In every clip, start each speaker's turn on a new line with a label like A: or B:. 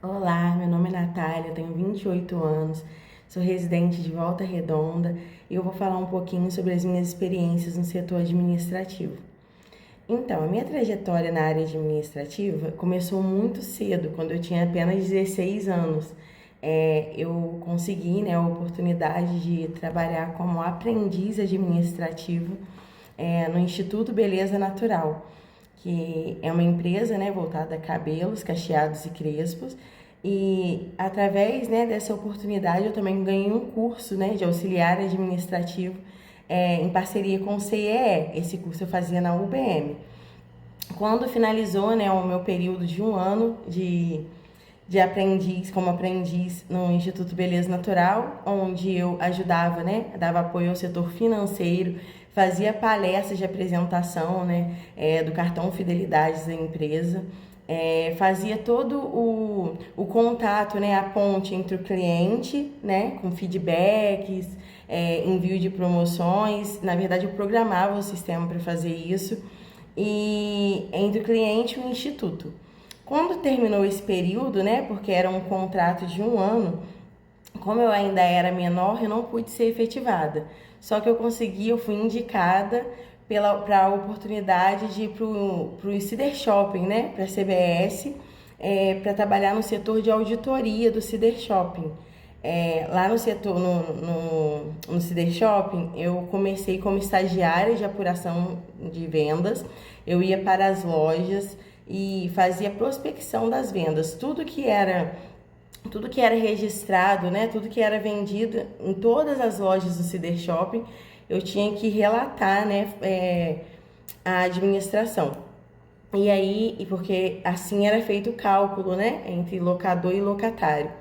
A: Olá, meu nome é Natália, tenho 28 anos, sou residente de Volta Redonda e eu vou falar um pouquinho sobre as minhas experiências no setor administrativo. Então, a minha trajetória na área administrativa começou muito cedo, quando eu tinha apenas 16 anos. Eu consegui, a oportunidade de trabalhar como aprendiz administrativo, no Instituto Beleza Natural, que é uma empresa, voltada a cabelos, cacheados e crespos. E através, dessa oportunidade eu também ganhei um curso, de auxiliar administrativo, em parceria com o CIEE. Esse curso eu fazia na UBM. Quando finalizou, o meu período de um ano de aprendiz, como aprendiz no Instituto Beleza Natural, onde eu ajudava, dava apoio ao setor financeiro, fazia palestras de apresentação, do cartão Fidelidades da empresa, fazia todo o contato, a ponte entre o cliente, com feedbacks, envio de promoções. Na verdade, eu programava o sistema para fazer isso, e entre o cliente e o instituto. Quando terminou esse período, porque era um contrato de um ano, como eu ainda era menor, eu não pude ser efetivada. Só que eu fui indicada para a oportunidade de ir para o Cider Shopping, para a CBS, para trabalhar no setor de auditoria do Cider Shopping. Lá no setor, no Cider Shopping, eu comecei como estagiária de apuração de vendas. Eu ia para as lojas e fazia prospecção das vendas. Tudo que era registrado, tudo que era vendido em todas as lojas do Cider Shopping, eu tinha que relatar, a administração. E aí, porque assim era feito o cálculo, entre locador e locatário.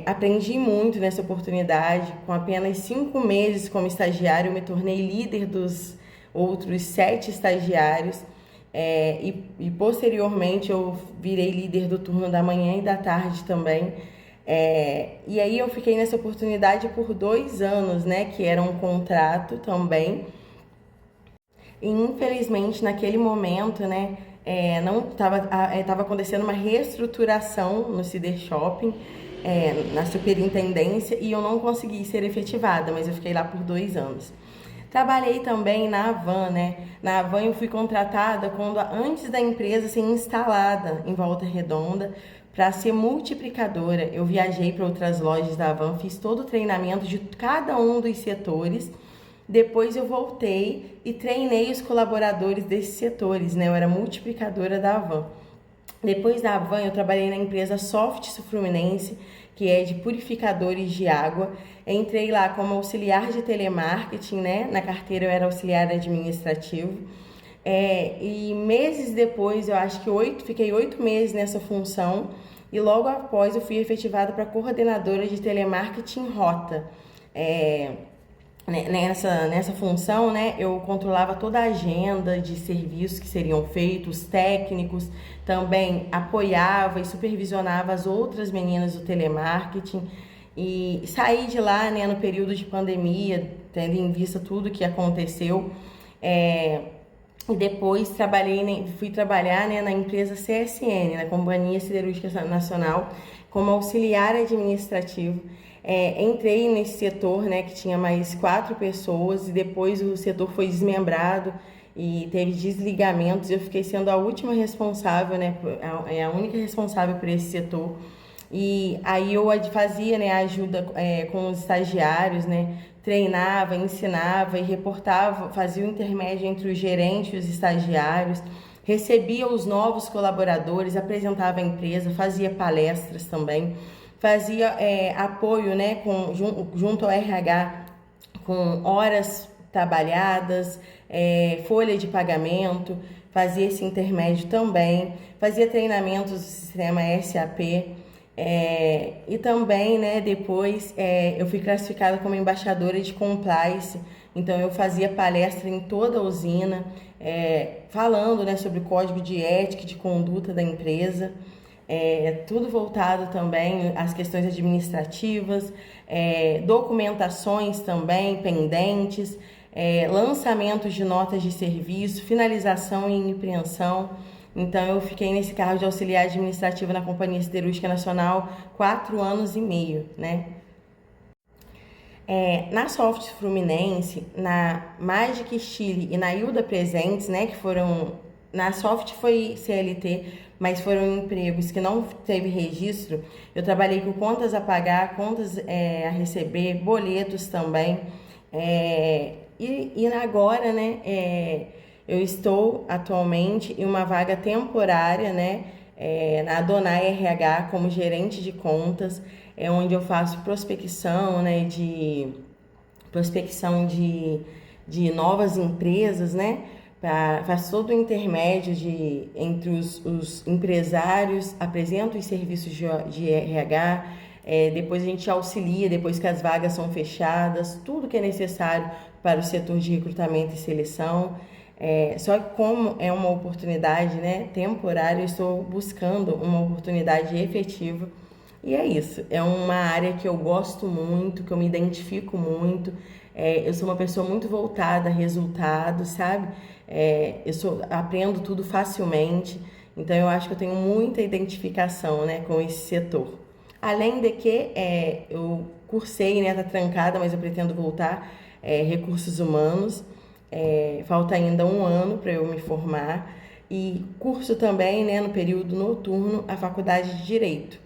A: Aprendi muito nessa oportunidade. Com apenas 5 meses como estagiário, eu me tornei líder dos outros 7 estagiários. E posteriormente eu virei líder do turno da manhã e da tarde também. E aí eu fiquei nessa oportunidade por 2 anos, que era um contrato também. E infelizmente naquele momento, não estava acontecendo uma reestruturação no Cider Shopping, na superintendência, e eu não consegui ser efetivada, mas eu fiquei lá por 2 anos. Trabalhei também na Avan, Na Avan eu fui contratada antes da empresa ser instalada em Volta Redonda para ser multiplicadora. Eu viajei para outras lojas da Avan, fiz todo o treinamento de cada um dos setores. Depois eu voltei e treinei os colaboradores desses setores, Eu era multiplicadora da Avan. Depois da Avan, eu trabalhei na empresa Soft Fluminense, que é de purificadores de água. Entrei lá como auxiliar de telemarketing, Na carteira eu era auxiliar administrativo. E meses depois, eu acho que fiquei 8 meses nessa função, e logo após eu fui efetivada para coordenadora de telemarketing Rota. Nessa função, eu controlava toda a agenda de serviços que seriam feitos, técnicos, também apoiava e supervisionava as outras meninas do telemarketing. E saí de lá, no período de pandemia, tendo em vista tudo que aconteceu. E depois fui trabalhar, na empresa CSN, na Companhia Siderúrgica Nacional, como auxiliar administrativo. Entrei nesse setor, que tinha mais 4 pessoas, e depois o setor foi desmembrado e teve desligamentos. Eu fiquei sendo a última responsável, a única responsável por esse setor. E aí eu fazia, ajuda com os estagiários, treinava, ensinava e reportava, fazia o intermédio entre o gerente e os estagiários, recebia os novos colaboradores, apresentava a empresa, fazia palestras também, fazia apoio, junto ao RH, com horas trabalhadas, folha de pagamento, fazia esse intermédio também, fazia treinamentos do sistema SAP. E também, depois eu fui classificada como embaixadora de compliance. Então eu fazia palestra em toda a usina, falando, sobre o código de ética e de conduta da empresa. Tudo voltado também às questões administrativas, documentações também pendentes, lançamentos de notas de serviço, finalização e impressão. Então, eu fiquei nesse cargo de auxiliar administrativa na Companhia Siderúrgica Nacional 4 anos e meio, né? Na Soft Fluminense, na Magic Chile e na Hilda Presentes, né, que foram... Na Soft foi CLT, mas foram empregos que não teve registro. Eu trabalhei com contas a pagar, contas a receber, boletos também. E agora, né, eu estou atualmente em uma vaga temporária, né, na Adonai RH como gerente de contas, onde eu faço prospecção, né, de novas empresas, né, faço todo o intermédio entre os empresários, apresento os serviços de RH, depois a gente auxilia, depois que as vagas são fechadas, tudo que é necessário para o setor de recrutamento e seleção. Só que como é uma oportunidade, né, temporária, eu estou buscando uma oportunidade efetiva. E é isso, é uma área que eu gosto muito, que eu me identifico muito. Eu sou uma pessoa muito voltada a resultados, sabe? Aprendo tudo facilmente, então eu acho que eu tenho muita identificação, né, com esse setor. Além de que eu cursei, né, tá trancada, mas eu pretendo voltar, recursos humanos. Falta ainda 1 ano para eu me formar. E curso também, né, no período noturno, a faculdade de Direito.